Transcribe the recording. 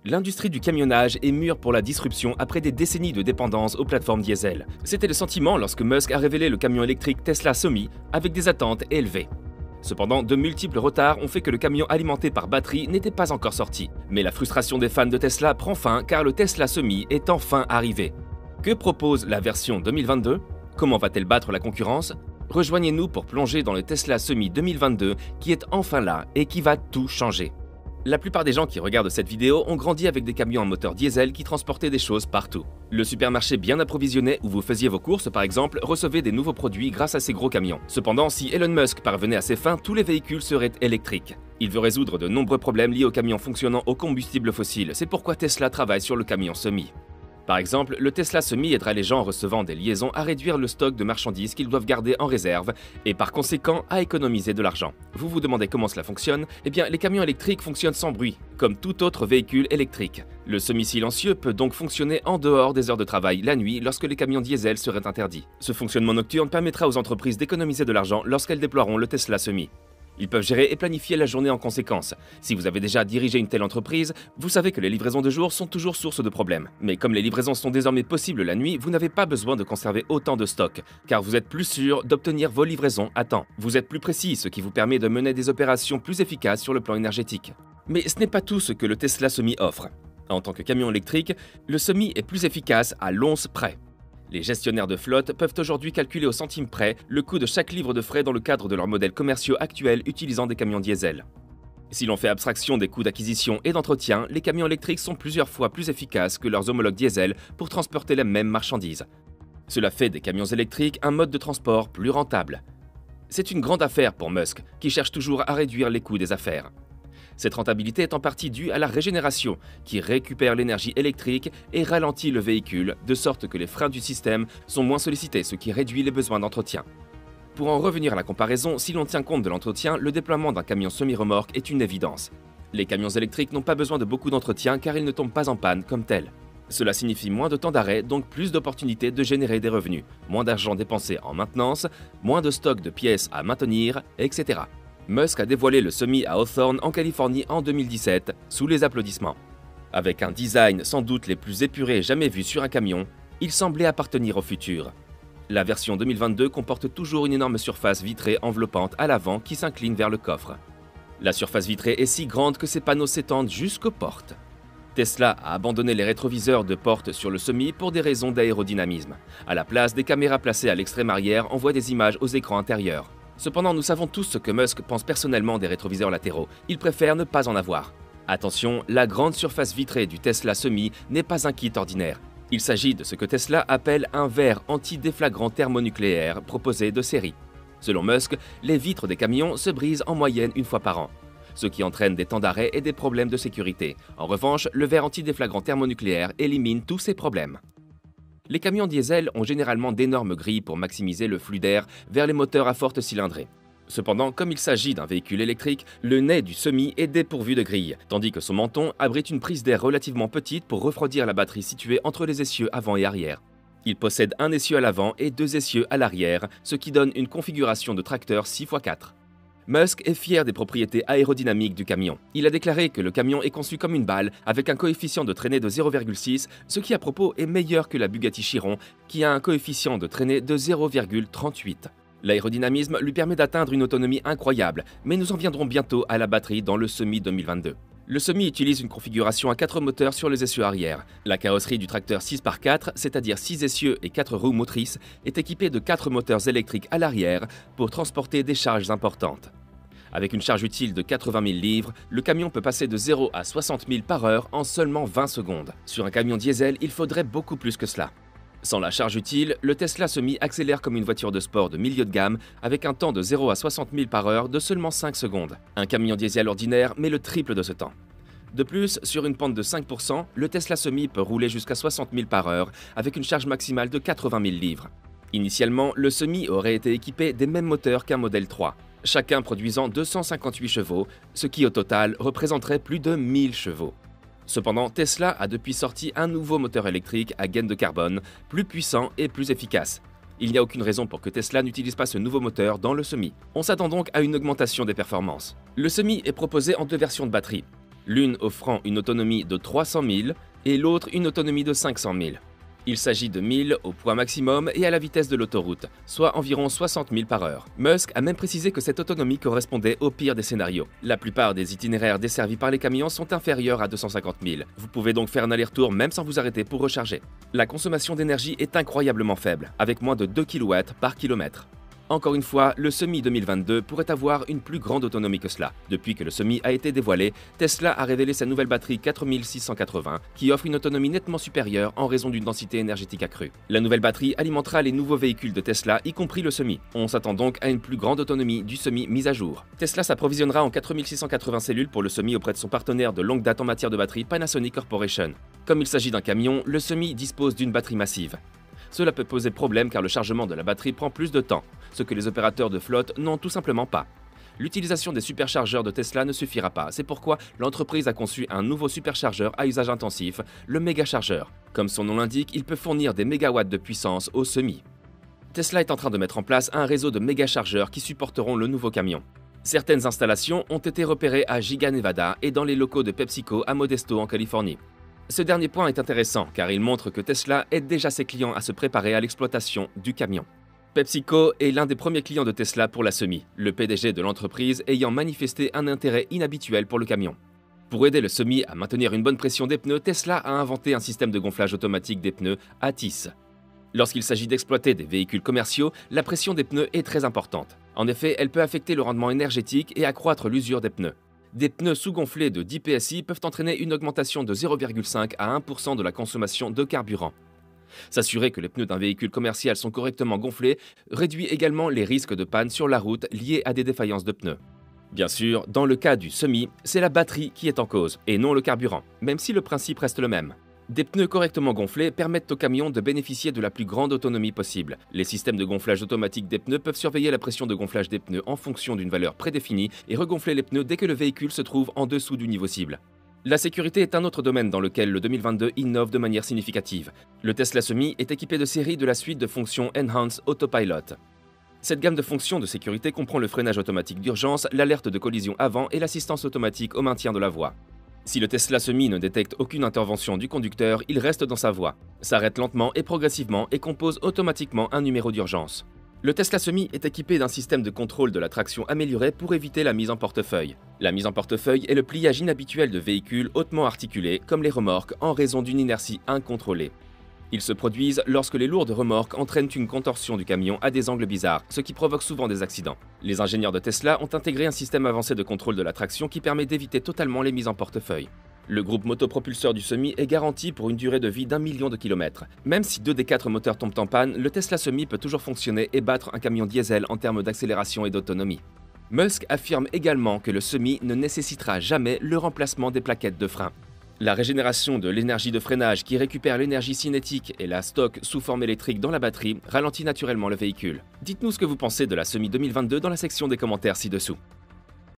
L'industrie du camionnage est mûre pour la disruption après des décennies de dépendance aux plateformes diesel. C'était le sentiment lorsque Musk a révélé le camion électrique Tesla Semi avec des attentes élevées. Cependant, de multiples retards ont fait que le camion alimenté par batterie n'était pas encore sorti. Mais la frustration des fans de Tesla prend fin car le Tesla Semi est enfin arrivé. Que propose la version 2022? Comment va-t-elle battre la concurrence? Rejoignez-nous pour plonger dans le Tesla Semi 2022 qui est enfin là et qui va tout changer. La plupart des gens qui regardent cette vidéo ont grandi avec des camions à moteur diesel qui transportaient des choses partout. Le supermarché bien approvisionné où vous faisiez vos courses par exemple recevait des nouveaux produits grâce à ces gros camions. Cependant, si Elon Musk parvenait à ses fins, tous les véhicules seraient électriques. Il veut résoudre de nombreux problèmes liés aux camions fonctionnant au combustible fossile, c'est pourquoi Tesla travaille sur le camion Semi. Par exemple, le Tesla Semi aidera les gens en recevant des liaisons à réduire le stock de marchandises qu'ils doivent garder en réserve et par conséquent à économiser de l'argent. Vous vous demandez comment cela fonctionne? Eh bien, les camions électriques fonctionnent sans bruit, comme tout autre véhicule électrique. Le semi-silencieux peut donc fonctionner en dehors des heures de travail la nuit lorsque les camions diesel seraient interdits. Ce fonctionnement nocturne permettra aux entreprises d'économiser de l'argent lorsqu'elles déploieront le Tesla Semi. Ils peuvent gérer et planifier la journée en conséquence. Si vous avez déjà dirigé une telle entreprise, vous savez que les livraisons de jour sont toujours source de problèmes. Mais comme les livraisons sont désormais possibles la nuit, vous n'avez pas besoin de conserver autant de stock, car vous êtes plus sûr d'obtenir vos livraisons à temps. Vous êtes plus précis, ce qui vous permet de mener des opérations plus efficaces sur le plan énergétique. Mais ce n'est pas tout ce que le Tesla Semi offre. En tant que camion électrique, le Semi est plus efficace à l'once près. Les gestionnaires de flotte peuvent aujourd'hui calculer au centime près le coût de chaque livre de frais dans le cadre de leurs modèles commerciaux actuels utilisant des camions diesel. Si l'on fait abstraction des coûts d'acquisition et d'entretien, les camions électriques sont plusieurs fois plus efficaces que leurs homologues diesel pour transporter les mêmes marchandises. Cela fait des camions électriques un mode de transport plus rentable. C'est une grande affaire pour Musk, qui cherche toujours à réduire les coûts des affaires. Cette rentabilité est en partie due à la régénération, qui récupère l'énergie électrique et ralentit le véhicule, de sorte que les freins du système sont moins sollicités, ce qui réduit les besoins d'entretien. Pour en revenir à la comparaison, si l'on tient compte de l'entretien, le déploiement d'un camion semi-remorque est une évidence. Les camions électriques n'ont pas besoin de beaucoup d'entretien car ils ne tombent pas en panne comme tels. Cela signifie moins de temps d'arrêt, donc plus d'opportunités de générer des revenus, moins d'argent dépensé en maintenance, moins de stock de pièces à maintenir, etc. Musk a dévoilé le Semi à Hawthorne en Californie en 2017, sous les applaudissements. Avec un design sans doute les plus épurés jamais vus sur un camion, il semblait appartenir au futur. La version 2022 comporte toujours une énorme surface vitrée enveloppante à l'avant qui s'incline vers le coffre. La surface vitrée est si grande que ses panneaux s'étendent jusqu'aux portes. Tesla a abandonné les rétroviseurs de porte sur le Semi pour des raisons d'aérodynamisme. À la place, des caméras placées à l'extrême arrière envoient des images aux écrans intérieurs. Cependant, nous savons tous ce que Musk pense personnellement des rétroviseurs latéraux. Il préfère ne pas en avoir. Attention, la grande surface vitrée du Tesla Semi n'est pas un kit ordinaire. Il s'agit de ce que Tesla appelle un verre anti-déflagrant thermonucléaire proposé de série. Selon Musk, les vitres des camions se brisent en moyenne une fois par an, ce qui entraîne des temps d'arrêt et des problèmes de sécurité. En revanche, le verre anti-déflagrant thermonucléaire élimine tous ces problèmes. Les camions diesel ont généralement d'énormes grilles pour maximiser le flux d'air vers les moteurs à forte cylindrée. Cependant, comme il s'agit d'un véhicule électrique, le nez du Semi est dépourvu de grille, tandis que son menton abrite une prise d'air relativement petite pour refroidir la batterie située entre les essieux avant et arrière. Il possède un essieu à l'avant et deux essieux à l'arrière, ce qui donne une configuration de tracteur 6x4. Musk est fier des propriétés aérodynamiques du camion. Il a déclaré que le camion est conçu comme une balle avec un coefficient de traînée de 0,6, ce qui à propos est meilleur que la Bugatti Chiron qui a un coefficient de traînée de 0,38. L'aérodynamisme lui permet d'atteindre une autonomie incroyable, mais nous en viendrons bientôt à la batterie dans le Semi 2022. Le Semi utilise une configuration à 4 moteurs sur les essieux arrière. La carrosserie du tracteur 6x4, c'est-à-dire 6 essieux et 4 roues motrices, est équipée de 4 moteurs électriques à l'arrière pour transporter des charges importantes. Avec une charge utile de 80 000 livres, le camion peut passer de 0 à 60 000 par heure en seulement 20 secondes. Sur un camion diesel, il faudrait beaucoup plus que cela. Sans la charge utile, le Tesla Semi accélère comme une voiture de sport de milieu de gamme avec un temps de 0 à 60 000 par heure de seulement 5 secondes. Un camion diesel ordinaire met le triple de ce temps. De plus, sur une pente de 5%, le Tesla Semi peut rouler jusqu'à 60 000 par heure avec une charge maximale de 80 000 livres. Initialement, le Semi aurait été équipé des mêmes moteurs qu'un Model 3, chacun produisant 258 chevaux, ce qui au total représenterait plus de 1000 chevaux. Cependant, Tesla a depuis sorti un nouveau moteur électrique à gaine de carbone, plus puissant et plus efficace. Il n'y a aucune raison pour que Tesla n'utilise pas ce nouveau moteur dans le Semi. On s'attend donc à une augmentation des performances. Le Semi est proposé en deux versions de batterie. l'une offrant une autonomie de 300 000 et l'autre une autonomie de 500 000. Il s'agit de 1000 au poids maximum et à la vitesse de l'autoroute, soit environ 60 000 par heure. Musk a même précisé que cette autonomie correspondait au pire des scénarios. La plupart des itinéraires desservis par les camions sont inférieurs à 250 000. Vous pouvez donc faire un aller-retour même sans vous arrêter pour recharger. La consommation d'énergie est incroyablement faible, avec moins de 2 kW par kilomètre. Encore une fois, le Semi 2022 pourrait avoir une plus grande autonomie que cela. Depuis que le Semi a été dévoilé, Tesla a révélé sa nouvelle batterie 4680 qui offre une autonomie nettement supérieure en raison d'une densité énergétique accrue. La nouvelle batterie alimentera les nouveaux véhicules de Tesla, y compris le Semi. On s'attend donc à une plus grande autonomie du Semi mise à jour. Tesla s'approvisionnera en 4680 cellules pour le Semi auprès de son partenaire de longue date en matière de batterie, Panasonic Corporation. Comme il s'agit d'un camion, le Semi dispose d'une batterie massive. Cela peut poser problème car le chargement de la batterie prend plus de temps, ce que les opérateurs de flotte n'ont tout simplement pas. L'utilisation des superchargeurs de Tesla ne suffira pas, c'est pourquoi l'entreprise a conçu un nouveau superchargeur à usage intensif, le méga-chargeur. Comme son nom l'indique, il peut fournir des mégawatts de puissance au Semi. Tesla est en train de mettre en place un réseau de méga-chargeurs qui supporteront le nouveau camion. Certaines installations ont été repérées à Giga Nevada et dans les locaux de PepsiCo à Modesto en Californie. Ce dernier point est intéressant car il montre que Tesla aide déjà ses clients à se préparer à l'exploitation du camion. PepsiCo est l'un des premiers clients de Tesla pour la Semi, le PDG de l'entreprise ayant manifesté un intérêt inhabituel pour le camion. Pour aider le Semi à maintenir une bonne pression des pneus, Tesla a inventé un système de gonflage automatique des pneus ATIS. Lorsqu'il s'agit d'exploiter des véhicules commerciaux, la pression des pneus est très importante. En effet, elle peut affecter le rendement énergétique et accroître l'usure des pneus. Des pneus sous-gonflés de 10 PSI peuvent entraîner une augmentation de 0,5 à 1% de la consommation de carburant. S'assurer que les pneus d'un véhicule commercial sont correctement gonflés réduit également les risques de panne sur la route liés à des défaillances de pneus. Bien sûr, dans le cas du Semi, c'est la batterie qui est en cause, et non le carburant, même si le principe reste le même. Des pneus correctement gonflés permettent au camion de bénéficier de la plus grande autonomie possible. Les systèmes de gonflage automatique des pneus peuvent surveiller la pression de gonflage des pneus en fonction d'une valeur prédéfinie et regonfler les pneus dès que le véhicule se trouve en dessous du niveau cible. La sécurité est un autre domaine dans lequel le 2022 innove de manière significative. Le Tesla Semi est équipé de série de la suite de fonctions Enhanced Autopilot. Cette gamme de fonctions de sécurité comprend le freinage automatique d'urgence, l'alerte de collision avant et l'assistance automatique au maintien de la voie. Si le Tesla Semi ne détecte aucune intervention du conducteur, il reste dans sa voie, s'arrête lentement et progressivement et compose automatiquement un numéro d'urgence. Le Tesla Semi est équipé d'un système de contrôle de la traction amélioré pour éviter la mise en portefeuille. La mise en portefeuille est le pliage inhabituel de véhicules hautement articulés, comme les remorques, en raison d'une inertie incontrôlée. Ils se produisent lorsque les lourdes remorques entraînent une contorsion du camion à des angles bizarres, ce qui provoque souvent des accidents. Les ingénieurs de Tesla ont intégré un système avancé de contrôle de la traction qui permet d'éviter totalement les mises en portefeuille. Le groupe motopropulseur du Semi est garanti pour une durée de vie d'1 million de kilomètres. Même si 2 des 4 moteurs tombent en panne, le Tesla Semi peut toujours fonctionner et battre un camion diesel en termes d'accélération et d'autonomie. Musk affirme également que le Semi ne nécessitera jamais le remplacement des plaquettes de frein. La régénération de l'énergie de freinage qui récupère l'énergie cinétique et la stocke sous forme électrique dans la batterie ralentit naturellement le véhicule. Dites-nous ce que vous pensez de la Semi 2022 dans la section des commentaires ci-dessous.